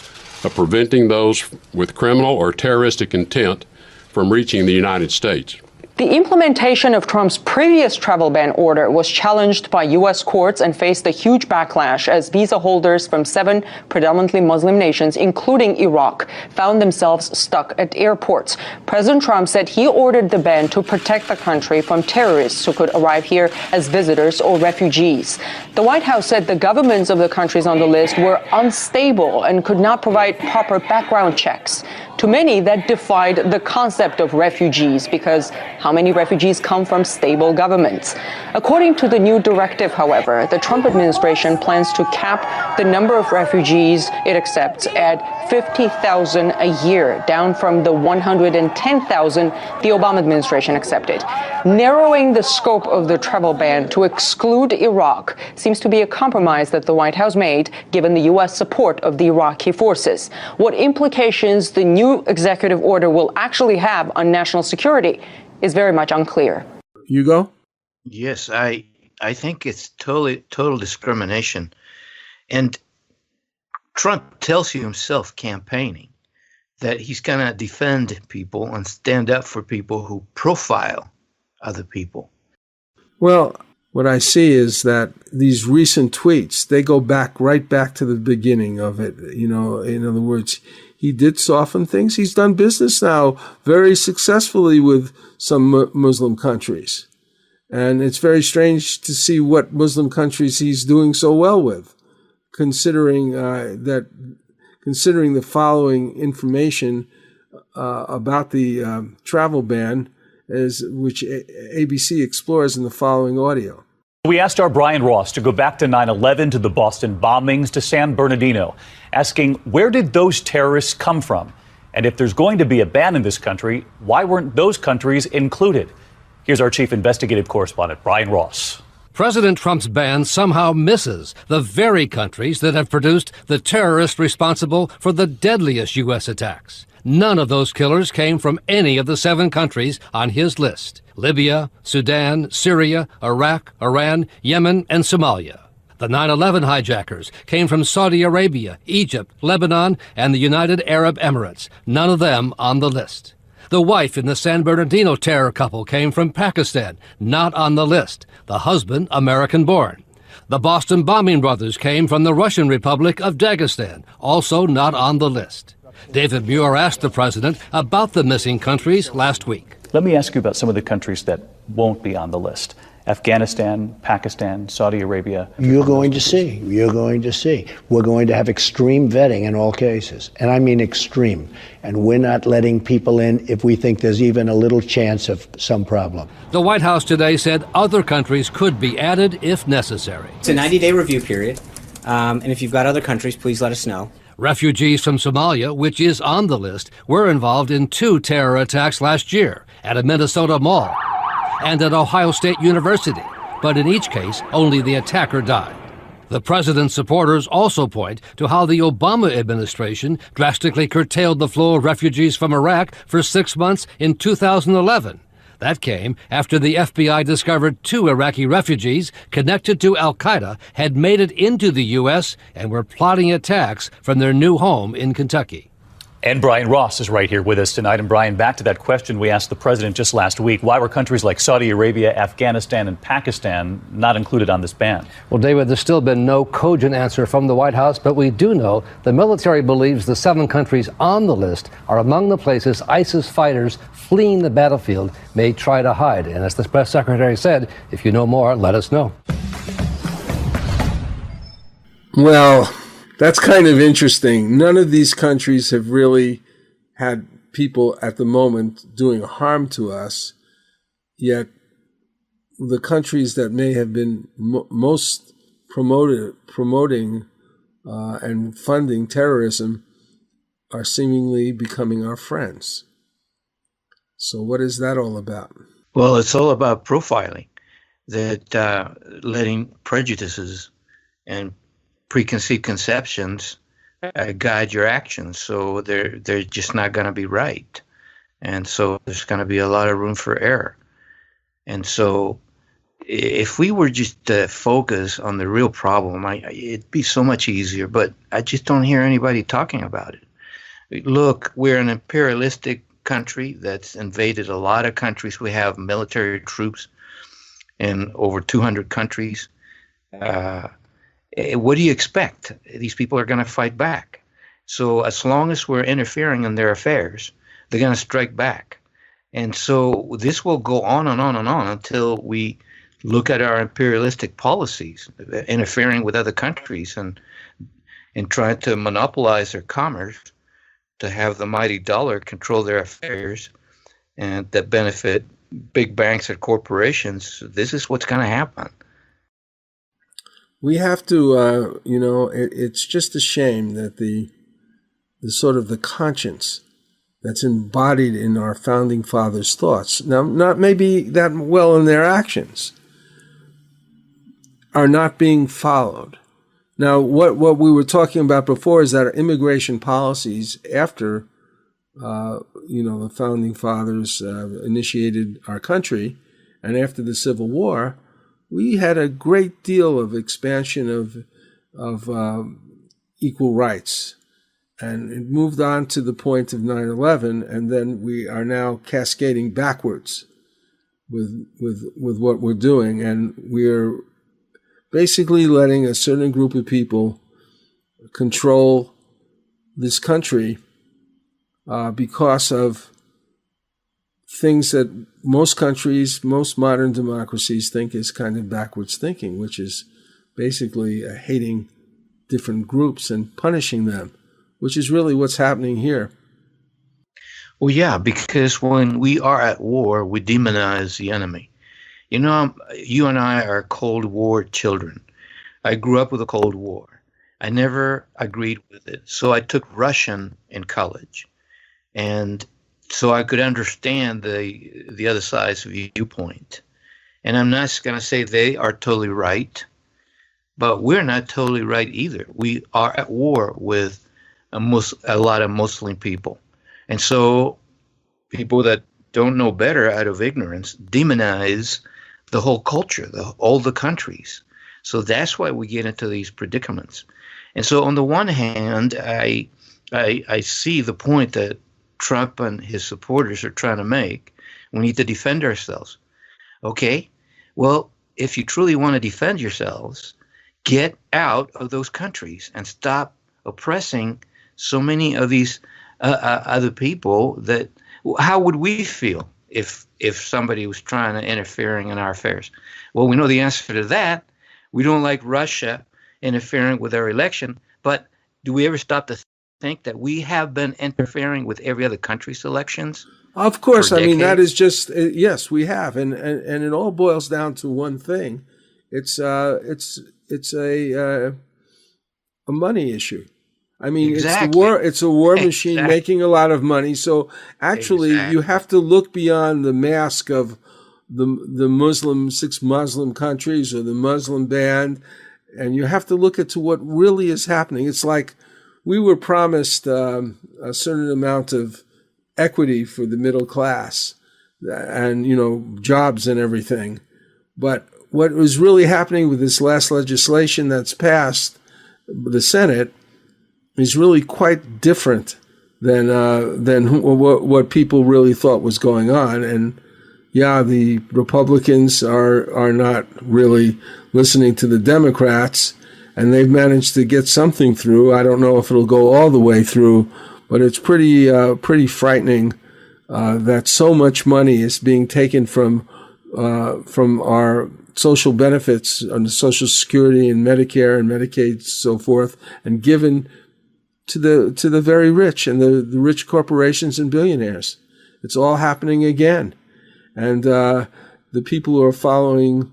of preventing those with criminal or terroristic intent from reaching the United States. The implementation of Trump's previous travel ban order was challenged by U.S. courts and faced a huge backlash as visa holders from 7 predominantly Muslim nations, including Iraq, found themselves stuck at airports. President Trump said he ordered the ban to protect the country from terrorists who could arrive here as visitors or refugees. The White House said the governments of the countries on the list were unstable and could not provide proper background checks. To many, that defied the concept of refugees because how many refugees come from stable governments? According to the new directive, however, the Trump administration plans to cap the number of refugees it accepts at 50,000 a year, down from the 110,000 the Obama administration accepted. Narrowing the scope of the travel ban to exclude Iraq seems to be a compromise that the White House made, given the U.S. support of the Iraqi forces. What implications the new executive order will actually have on national security is very much unclear. Hugo? Yes, I think it's total discrimination. And Trump tells you himself campaigning that he's going to defend people and stand up for people who profile other people. Well, what I see is that these recent tweets, they go right back to the beginning of it. You know, in other words, he did soften things. He's done business now very successfully with some Muslim countries. And it's very strange to see what Muslim countries he's doing so well with, considering the following information about the travel ban, which ABC explores in the following audio. We asked our Brian Ross to go back to 9/11, to the Boston bombings, to San Bernardino, asking where did those terrorists come from? And if there's going to be a ban in this country, why weren't those countries included? Here's our chief investigative correspondent, Brian Ross. President Trump's ban somehow misses the very countries that have produced the terrorists responsible for the deadliest U.S. attacks. None of those killers came from any of the 7 countries on his list: Libya, Sudan, Syria, Iraq, Iran, Yemen, and Somalia. The 9/11 hijackers came from Saudi Arabia, Egypt, Lebanon, and the United Arab Emirates. None of them on the list. The wife in the San Bernardino terror couple came from Pakistan, not on the list. The husband, American-born. The Boston bombing brothers came from the Russian Republic of Dagestan, also not on the list. David Muir asked the president about the missing countries last week. Let me ask you about some of the countries that won't be on the list. Afghanistan, Pakistan, Saudi Arabia. You're going to see. We're going to have extreme vetting in all cases. And I mean extreme. And we're not letting people in if we think there's even a little chance of some problem. The White House today said other countries could be added if necessary. It's a 90-day review period. And if you've got other countries, please let us know. Refugees from Somalia, which is on the list, were involved in 2 terror attacks last year at a Minnesota mall and at Ohio State University, but in each case, only the attacker died. The president's supporters also point to how the Obama administration drastically curtailed the flow of refugees from Iraq for 6 months in 2011. That came after the FBI discovered 2 Iraqi refugees connected to al-Qaeda had made it into the U.S. and were plotting attacks from their new home in Kentucky. And Brian Ross is right here with us tonight. And Brian, back to that question we asked the president just last week. Why were countries like Saudi Arabia, Afghanistan, and Pakistan not included on this ban? Well, David, there's still been no cogent answer from the White House, but we do know the military believes the 7 countries on the list are among the places ISIS fighters fleeing the battlefield may try to hide. And as the press secretary said, if you know more, let us know. Well, that's kind of interesting. None of these countries have really had people at the moment doing harm to us, yet the countries that may have been most promoting and funding terrorism are seemingly becoming our friends. So what is that all about? Well, it's all about profiling, that letting prejudices and preconceived conceptions guide your actions, so they're just not going to be right, and so there's going to be a lot of room for error. And so if we were just to focus on the real problem, it'd be so much easier, but I just don't hear anybody talking about it. Look, we're an imperialistic country that's invaded a lot of countries. We have military troops in over 200 countries. What do you expect? These people are going to fight back. So as long as we're interfering in their affairs, they're going to strike back. And so this will go on and on and on until we look at our imperialistic policies, interfering with other countries and trying to monopolize their commerce to have the mighty dollar control their affairs and that benefit big banks and corporations, this is what's going to happen. We have to, it's just a shame that the sort of the conscience that's embodied in our founding fathers' thoughts, now not maybe that well in their actions, are not being followed. Now, what we were talking about before is that our immigration policies after, the founding fathers initiated our country, and after the Civil War, we had a great deal of expansion of equal rights. And it moved on to the point of 9/11, and then we are now cascading backwards with what we're doing, and we're basically letting a certain group of people control this country because of things that most countries, most modern democracies think is kind of backwards thinking, which is basically hating different groups and punishing them, which is really what's happening here. Well, yeah, because when we are at war, we demonize the enemy. You know, you and I are Cold War children. I grew up with the Cold War. I never agreed with it. So I took Russian in college. And so I could understand the other side's viewpoint. And I'm not going to say they are totally right, but we're not totally right either. We are at war with a lot of Muslim people. And so people that don't know better out of ignorance demonize the whole culture, all the countries. So that's why we get into these predicaments. And so on the one hand, I see the point that Trump and his supporters are trying to make. We need to defend ourselves. Okay, well, if you truly want to defend yourselves, get out of those countries and stop oppressing so many of these other people. That how would we feel if somebody was trying to interfering in our affairs? Well, we know the answer to that. We don't like Russia interfering with our election, but do we ever stop to think that we have been interfering with every other country's elections? Of course, I mean, that is just, yes, we have. And it all boils down to one thing. It's a money issue. I mean, exactly. It's a war machine making a lot of money. So actually, you have to look beyond the mask of the 6 Muslim countries or the Muslim ban, and you have to look at to what really is happening. It's like we were promised a certain amount of equity for the middle class and, jobs and everything. But what was really happening with this last legislation that's passed the Senate is really quite different than what people really thought was going on. And yeah, the Republicans are not really listening to the Democrats, and they've managed to get something through. I don't know if it'll go all the way through, but it's pretty frightening that so much money is being taken from our social benefits under Social Security and Medicare and Medicaid, so forth, and given to the very rich and the rich corporations and billionaires. It's all happening again. And the people who are following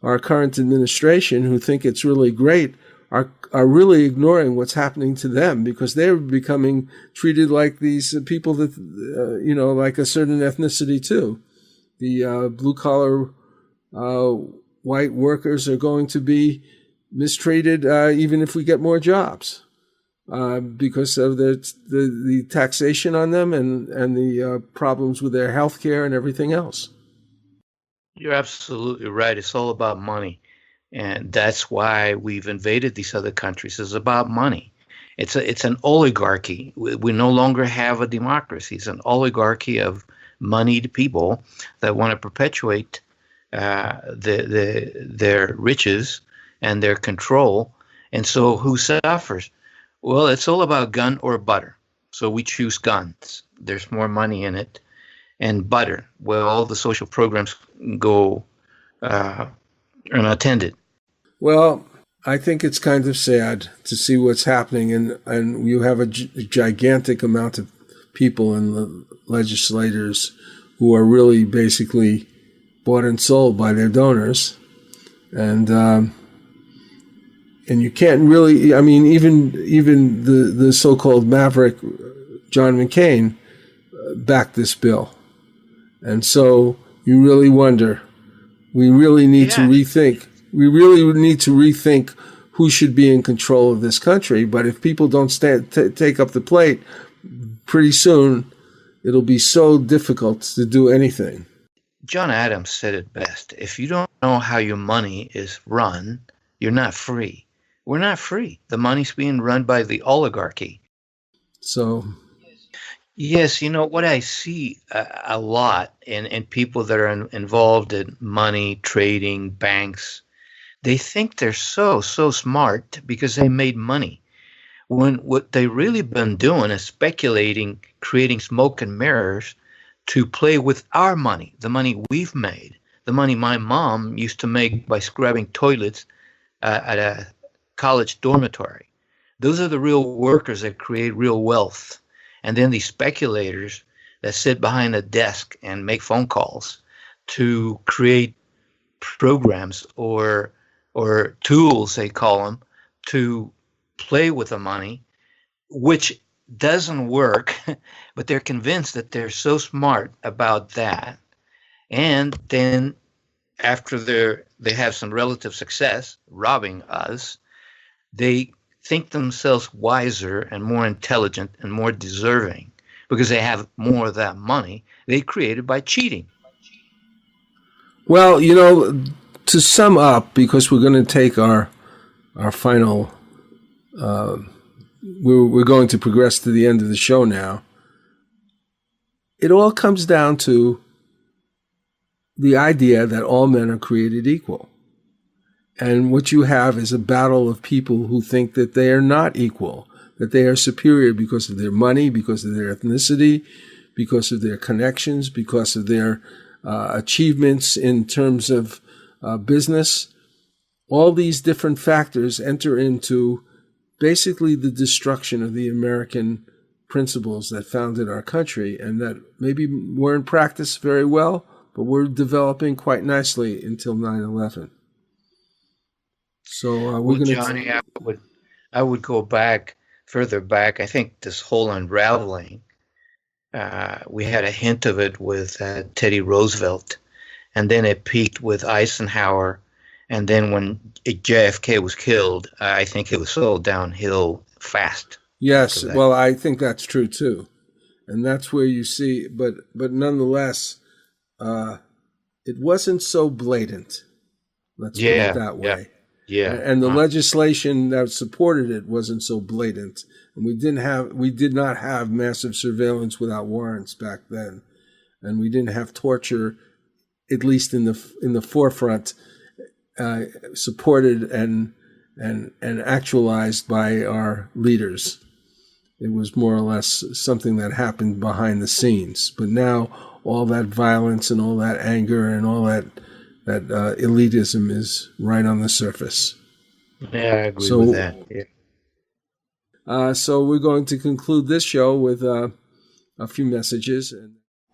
our current administration, who think it's really great, are really ignoring what's happening to them, because they're becoming treated like these people that, like a certain ethnicity too. The blue-collar white workers are going to be mistreated even if we get more jobs. Because of the taxation on them and the problems with their health care and everything else. You're absolutely right. It's all about money. And that's why we've invaded these other countries. It's about money. It's an oligarchy. We no longer have a democracy. It's an oligarchy of moneyed people that want to perpetuate their riches and their control. And so who suffers? Well, it's all about gun or butter. So we choose guns. There's more money in it. And butter, well, all the social programs go unattended. Well, I think it's kind of sad to see what's happening, and you have a gigantic amount of people in the legislators who are really basically bought and sold by their donors, and you can't really. I mean, even the so-called maverick John McCain backed this bill, and so you really wonder. We really need to rethink. We really need to rethink who should be in control of this country. But if people don't take up the plate, pretty soon it'll be so difficult to do anything. John Adams said it best. If you don't know how your money is run, you're not free. We're not free. The money's being run by the oligarchy. So, yes, you know, what I see a lot in people that are involved in money, trading, banks, they think they're so smart because they made money. When what they really been doing is speculating, creating smoke and mirrors to play with our money, the money we've made, the money my mom used to make by scrubbing toilets at a college dormitory. Those are the real workers that create real wealth. And then these speculators that sit behind a desk and make phone calls to create programs or tools, they call them, to play with the money, which doesn't work, but they're convinced that they're so smart about that. And then after they have some relative success robbing us, they think themselves wiser and more intelligent and more deserving because they have more of that money they created by cheating. Well, you know, to sum up, because we're going to take our final, we're going to progress to the end of the show now. It all comes down to the idea that all men are created equal. And what you have is a battle of people who think that they are not equal, that they are superior because of their money, because of their ethnicity, because of their connections, because of their achievements in terms of business. All these different factors enter into basically the destruction of the American principles that founded our country and that maybe weren't practiced very well, but were developing quite nicely until 9/11. So we're going to. Johnny, I would go further back. I think this whole unraveling, we had a hint of it with Teddy Roosevelt, and then it peaked with Eisenhower, and then when JFK was killed, I think it was all downhill fast. Yes, well, I think that's true too, and that's where you see. But nonetheless, it wasn't so blatant. Let's put it that way. Yeah. And the legislation that supported it wasn't so blatant. And we did not have massive surveillance without warrants back then. And we didn't have torture, at least in the forefront, supported and actualized by our leaders. It was more or less something that happened behind the scenes. But now all that violence and all that anger and all that elitism is right on the surface. Yeah, I agree with that. Yeah. So we're going to conclude this show with a few messages.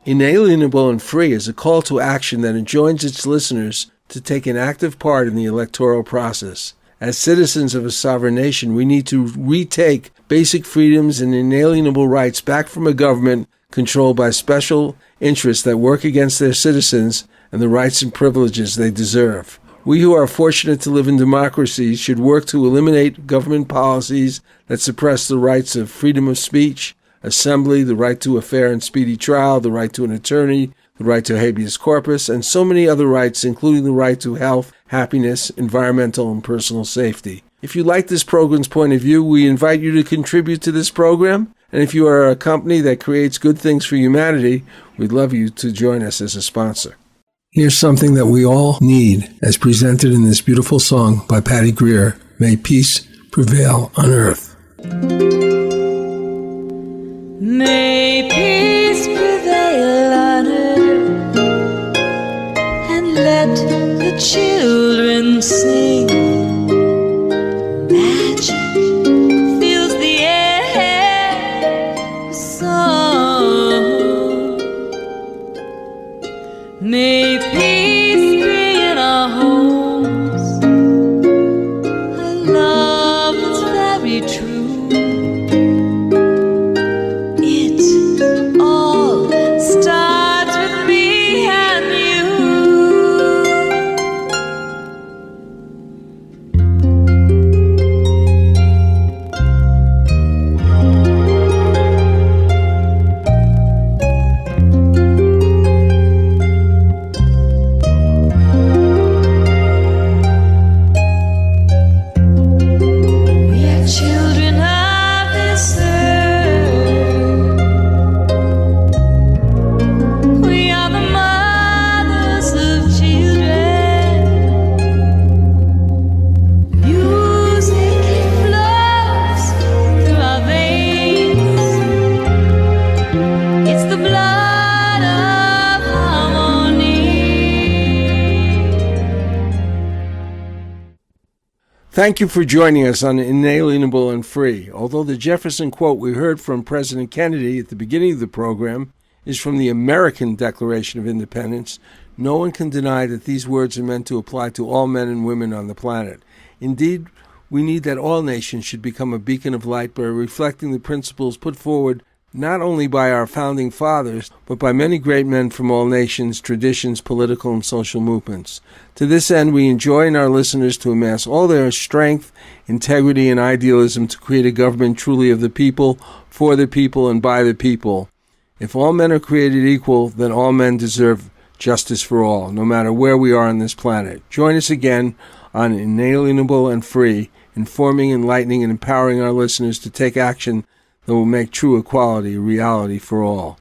Inalienable and Free is a call to action that enjoins its listeners to take an active part in the electoral process. As citizens of a sovereign nation, we need to retake basic freedoms and inalienable rights back from a government controlled by special interests that work against their citizens and the rights and privileges they deserve. We who are fortunate to live in democracies should work to eliminate government policies that suppress the rights of freedom of speech, assembly, the right to a fair and speedy trial, the right to an attorney, the right to habeas corpus, and so many other rights, including the right to health, happiness, environmental, and personal safety. If you like this program's point of view, we invite you to contribute to this program. And if you are a company that creates good things for humanity, we'd love you to join us as a sponsor. Here's something that we all need, as presented in this beautiful song by Patty Greer, May Peace Prevail on Earth. May peace prevail on earth, and let the children sing. May peace be in our homes, a love that's very true. It all starts with me and you. We are children of this earth. We are the mothers of children. Music flows through our veins. It's the blood of harmony. Thank you for joining us on Inalienable and Free. Although the Jefferson quote we heard from President Kennedy at the beginning of the program is from the American Declaration of Independence, no one can deny that these words are meant to apply to all men and women on the planet. Indeed, we need that all nations should become a beacon of light by reflecting the principles put forward not only by our founding fathers, but by many great men from all nations, traditions, political and social movements. To this end, we enjoin our listeners to amass all their strength, integrity, and idealism to create a government truly of the people, for the people, and by the people. If all men are created equal, then all men deserve justice for all, no matter where we are on this planet. Join us again on Inalienable and Free, informing, enlightening, and empowering our listeners to take action that will make true equality a reality for all.